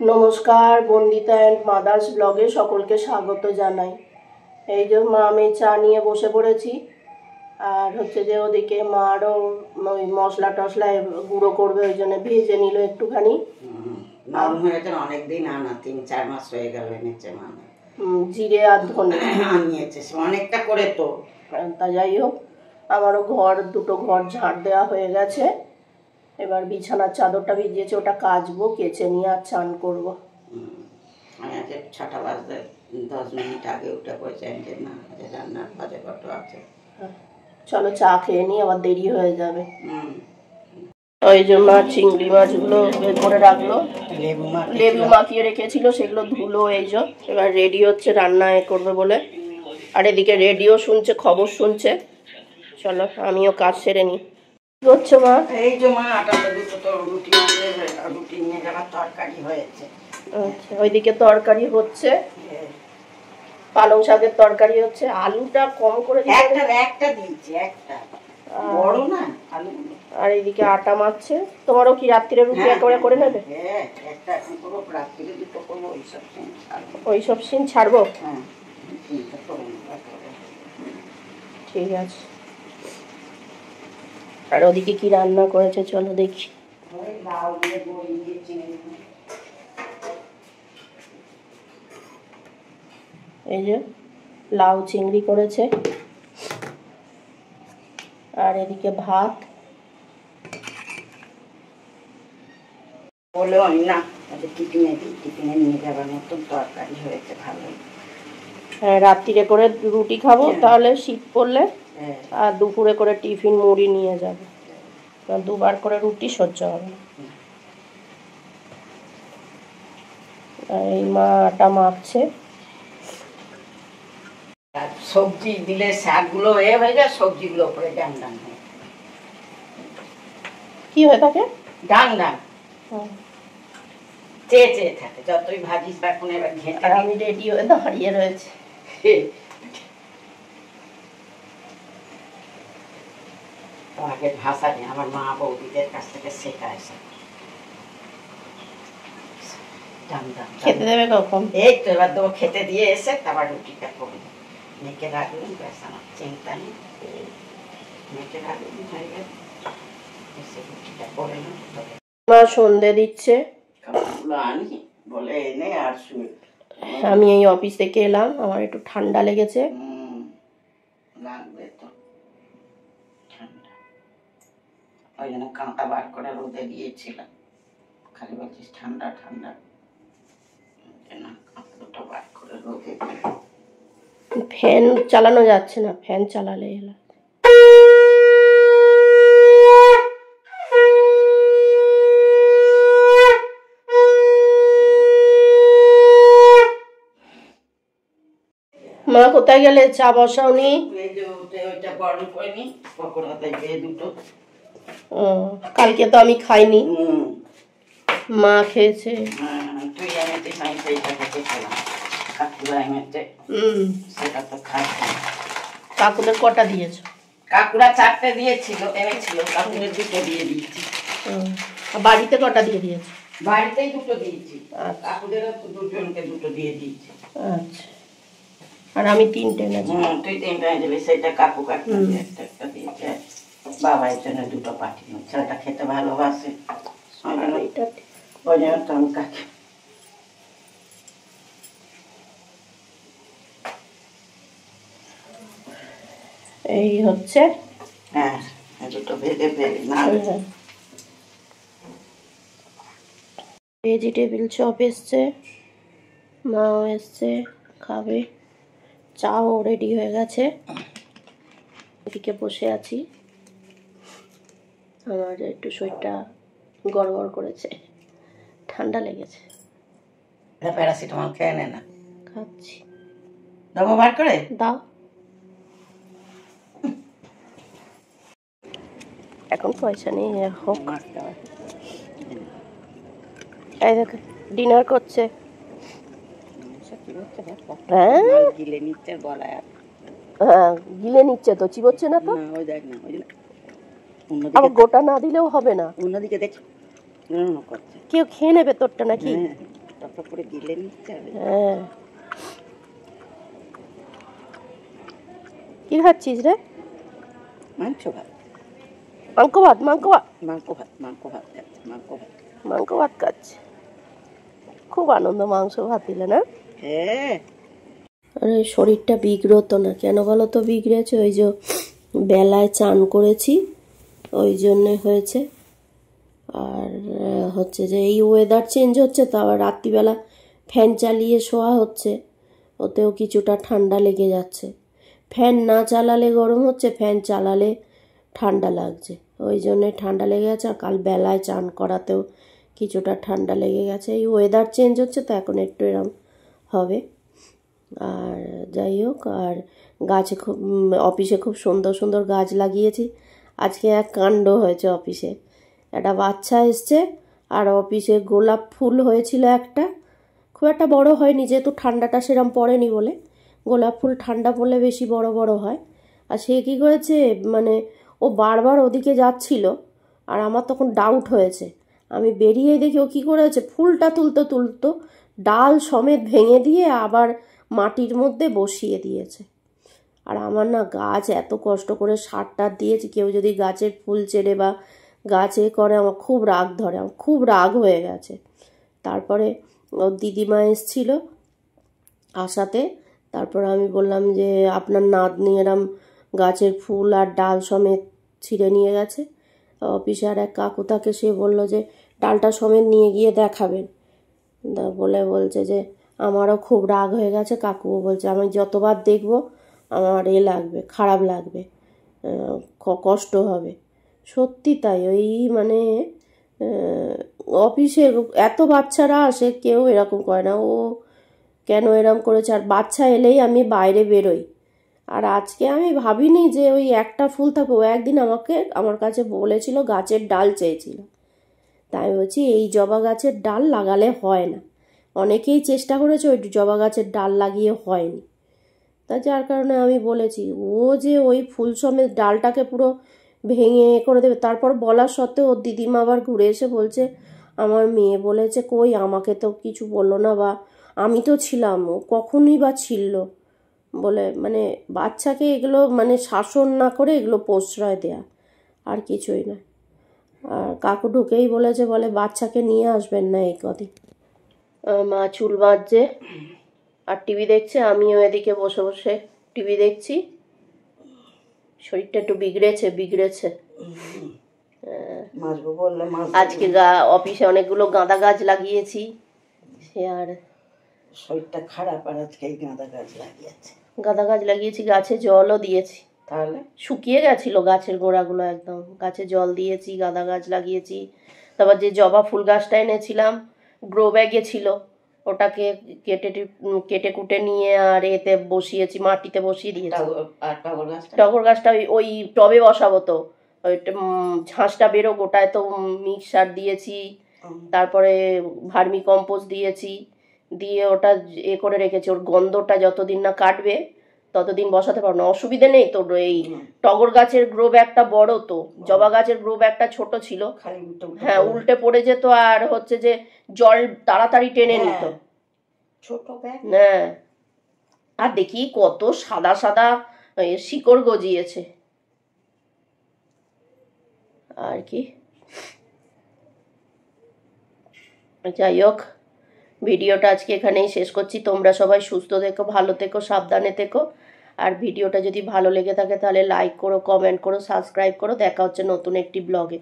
নমস্কার, Bandita and mother's ব্লগে সকলকে স্বাগত জানাই। এই যে মা আমি চা নিয়ে বসে পড়েছি, আর হচ্ছে যে ওদিকে মা আরও ওই মশলা টশলা গুঁড়ো করবে, ওই জন্য ভেজে নিল একটুখানি। নরম হয়েছে অনেকদিন, আনা 3-4 মাস হয়ে গেল এনেছে মা। জিরে আর ধনে আনিয়েছে অনেকটা করে, তো তা যাই হোক, আমারও দুটো ঘর ঝাড় দেওয়া হয়ে গেছে। এবার বিছানার চাদরটা ভিজিয়েছে, ওটা কাচবো, কেচে নিয়ে আর চান করবো। আমি আজকে 6টা বাজতে 10 মিনিট আগে উঠে পড়েছেন যে না রান্নার ভাজা কত আছে। চলো চা খেয়ে নিই, আবার দেরি হয়ে যাবে। ওই যে মা চিংড়ি মাছগুলো বের করে রাখলো, লেবু মাখিয়ে রেখেছিল, সেগুলো ধুলো। এই যে এবার রেডি হচ্ছে রান্না করবে বলে, আর এদিকে রেডিও শুনছে, খবর শুনছে। চলো আমিও কাজ সেরে নিই। কি হচ্ছে মা? এই যে মা আটাটা দুটো তো রুটি নিয়ে যাবার তরকারি হয়েছে। আচ্ছা, ওইদিকে তরকারি হচ্ছে, পালং শাকের তরকারি হচ্ছে। আলুটা কম করে একটা দিয়েছি, একটা বড় না আলু। আর এইদিকে আটা মাখছে। তোমারও কি রাত্রিরে রুটি একেবারে করে নেবে? হ্যাঁ, একটা এখন পুরো রাত্রিরে দুটো করবো, ওইসব সিন ছাড়বো। হ্যাঁ, ঠিক আছে। আর ওদিকে কি রান্না করেছে চলো দেখি। এই যে লাউ চিংড়ি করেছে, আর এদিকে ভাত। বলে না টিফিনে নিয়ে যাবার মতন তরকারি হয়েছে, ভালোই। হ্যাঁ, রাত্রিরে করে রুটি খাবো, তাহলে শীত পড়লে, আর দুপুরে করে টিফিন মুড়ি নিয়ে যাবো, দুবার করে রুটি সহ্য হবে না। আর এই মা আটা মাখছে। সবজি দিলে শাকগুলো হয়ে যায়, সবজিগুলো উপরে ডাং ডাং হয়। কি হয়ে থাকে? ডাং ডাং চেয়ে চেয়ে থাকে, যতই ভাজিস। এখন এবার ঘেঁটে আমি রেডি হয়ে দাঁড়িয়ে রয়েছে। আগে ভাষা নেই, আমার মা বৌদিদের কাছ থেকে শেখা এসে। খেতে দেবে কখন? এই তো এবার দেবো, খেতে দিয়ে এসে তারপর রুটিটা করবো। মেখে রাখলাম, ব্যাস, আমার চিন্তা নেই। মেখে রাখলাম, হয়ে গেল, এসে রুটিটা করে নেব। মা সন্ধে দিচ্ছে। আনি বলে এনে আর শুয়ে। আমি এই অফিস থেকে এলাম, আমার একটু ঠান্ডা লেগেছে। লাগবে তো ঠান্ডা, ওই জন্য কাঁটা বার করে রোদে দিয়েছিলাম। খালি বলছিস ঠান্ডা ঠান্ডা, কাঁটা বার করে রোদে। ফ্যান চালানো যাচ্ছে না, ফ্যান চালালে এলা। মা কোথায় গেলে? চা বসাওনি? কালকে তো আমি খাইনি, মা খেয়েছে। কাকুদের কটা দিয়েছো? কাকুরা 4টে দিয়েছিল, এনেছিল, কাকুদের 2টো দিয়ে দিয়েছি। বাড়িতে কটা দিয়ে দিয়েছো? বাড়িতেই 2টো দিয়েছি, কাকুদেরও 2জনকে 2টো দিয়ে দিয়েছি। আচ্ছা, আর আমি 3টে এনেছি। তুই 3টা এনেছিলি, সেটা কাকু কাকু একটা একটা দিয়েছে। বাবা এর জন্য 2টো পাঠিয়ে, ছেলেটা খেতে ভালোবাসে, ওই জন্য তো আমি কাকে। এই হচ্ছে, হ্যাঁ, 2টো ভেজে ফেলি না। ভেজিটেবিল চপ এসছে, মাও এসছে, খাবে। চাও রেডি হয়ে গেছে, এদিকে বসে আছি। আমার একটু শরীরটা গড়গড় করেছে, ঠান্ডা লেগেছে। প্যারাসিটামল খেয়ে নে না। খাচ্ছি। দেবো বার করে? দাও। এখন পয়সা নেই, হোক। এই দেখ, ডিনার করছে। হ্যাঁ, গিলে নিচ্ছে, বলা। হ্যাঁ, গিলে নিচ্ছে তো, চিবোচ্ছে না তো। ওই দেখ না, ওই আবার গোটা না দিলেও হবে না। অন্যদিকে দেখ, কেউ খেয়ে নেবে তোরটা নাকি? টপ করে গিলে নিতে হবে। হ্যাঁ, কি খাচ্ছিস রে? মাংস ভাত। মাংস ভাত? মাংস ভাত? মাংস ভাত, মাংস ভাত খাচ্ছে, মাংস ভাত। মাংস ভাত খাচ্ছে, খুব আনন্দ মাংস ভাত দিলে না? হ্যাঁ। আরে শরীরটা বিগড়তো না কেন বলো তো? বিগড়েছে ওই যে বেলায় চান করেছি, ওই জন্যে হয়েছে। আর হচ্ছে যে এই ওয়েদার চেঞ্জ হচ্ছে, তো আবার রাত্রিবেলা ফ্যান চালিয়ে শোয়া হচ্ছে, ওতেও কিছুটা ঠান্ডা লেগে যাচ্ছে। ফ্যান না চালালে গরম হচ্ছে, ফ্যান চালালে ঠান্ডা লাগছে, ওই জন্যে ঠান্ডা লেগে গেছে। আর কাল বেলায় চান করাতেও কিছুটা ঠান্ডা লেগে গেছে। এই ওয়েদার চেঞ্জ হচ্ছে তো এখন একটু এরম হবে। আর যাই হোক, আর গাছে খুব অফিসে খুব সুন্দর সুন্দর গাছ লাগিয়েছি। আজকে এক কাণ্ড হয়েছে অফিসে, একটা বাচ্চা এসছে আর অফিসে গোলাপ ফুল হয়েছিল একটা, খুব একটা বড় হয়নি যেহেতু ঠান্ডাটা সেরম পড়েনি বলে। গোলাপ ফুল ঠান্ডা পড়লে বেশি বড় বড় হয়। আর সে কী করেছে, মানে ও বারবার ওদিকে যাচ্ছিল, আর আমার তখন ডাউট হয়েছে। আমি বেরিয়ে দেখি ও কী করেছে, ফুলটা তুলতো ডাল সমেত ভেঙে দিয়ে আবার মাটির মধ্যে বসিয়ে দিয়েছে। আর আমার না গাছ এত কষ্ট করে সার টার দিয়েছি, কেউ যদি গাছের ফুল ছেড়ে বা গাছে করে আমার খুব রাগ ধরে, আমার খুব রাগ হয়ে গেছে। তারপরে ওর দিদিমা এসেছিল আসাতে, তারপর আমি বললাম যে আপনার নাতনি এরম গাছের ফুল আর ডাল সমেত ছিঁড়ে নিয়ে গেছে। অফিসে আর এক কাকু তাকে সে বলল যে ডালটা সমেত নিয়ে গিয়ে দেখাবেন। বলে বলছে যে আমারও খুব রাগ হয়ে গেছে। কাকুও বলছে আমি যতবার দেখব আমার লাগবে, খারাপ লাগবে, কষ্ট হবে। সত্যি তাই, ওই মানে অফিসে এত বাচ্চারা আসে, কেউ এরকম করে না। ও কেন এরকম করেছে? আর বাচ্চা এলেই আমি বাইরে বেরোই। আর আজকে আমি ভাবিনি যে ওই একটা ফুল থাকবে। ও একদিন আমার কাছে বলেছিল গাছের ডাল চেয়েছিল, তাই বলছি এই জবা গাছের ডাল লাগালে হয় না। অনেকেই চেষ্টা করেছে, ওই জবা গাছের ডাল লাগিয়ে হয়নি। তা যার কারণে আমি বলেছি, ও যে ওই ফুল সমেত ডালটাকে পুরো ভেঙে করে দেবে। তারপর বলার সত্ত্বেও ওর দিদিমা আবার ঘুরে এসে বলছে আমার মেয়ে বলেছে, কই আমাকে তো কিছু বললো না, বা আমি তো ছিলাম, ও কখনই বা ছিল বলে। মানে বাচ্চাকে এগুলো মানে শাসন না করে এগুলো প্রশ্রয় দেয়া, আর কিছুই না। আর কাকু ঢুকেই বলেছে, বলে বাচ্চাকে নিয়ে আসবেন না এই কদিন। মা চুল বাঁধছে আর টিভি দেখছে, আমিও এদিকে বসে বসে টিভি দেখছি। শরীরটা একটু বিগড়েছে। আজকে অফিসে অনেকগুলো গাঁদা গাছ লাগিয়েছি, সে আর শরীরটা খারাপ, আর আজকে গাঁদা গাছ লাগিয়েছি, গাছে জলও দিয়েছি। তাহলে শুকিয়ে গেছিল গাছের গোড়াগুলো একদম, গাছে জল দিয়েছি, গাঁদা গাছ লাগিয়েছি। তারপর যে জবা ফুল গাছটা এনেছিলাম গ্রো ব্যাগে ছিল, ওটাকে কেটে কুটে নিয়ে আর এতে বসিয়েছি, মাটিতে বসিয়ে দিয়েছি। টগর গাছটা ওই টবে বসাবো, তো ওই ঝাঁসটা বেরো গোটায় তো মিক্সার দিয়েছি, তারপরে ভার্মি কম্পোস্ট দিয়েছি, দিয়ে ওটা করে রেখেছি। ওর গন্ধটা যতদিন না কাটবে ততদিন বসাতে পারবো না, অসুবিধে নেই তো। এই টগর গাছের গ্রো ব্যাগটা বড়, তো জবা গাছের গ্রো ব্যাগটা ছোট ছিল। হ্যাঁ, উল্টে পড়ে যেত, আর হচ্ছে যে জল তাড়াতাড়ি টেনে নিত ছোট ব্যাগ। হ্যাঁ, আর দেখি কত সাদা সাদা শিকড় গজিয়েছে আর কি। যাই হোক, ভিডিওটা আজকে এখানেই শেষ করছি। তোমরা সবাই সুস্থ থেকো, ভালো থেকো, সাবধানে থেকো। আর ভিডিওটা যদি ভালো লেগে থাকে তাহলে লাইক করো, কমেন্ট করো, সাবস্ক্রাইব করো। দেখা হচ্ছে নতুন একটি ব্লগে।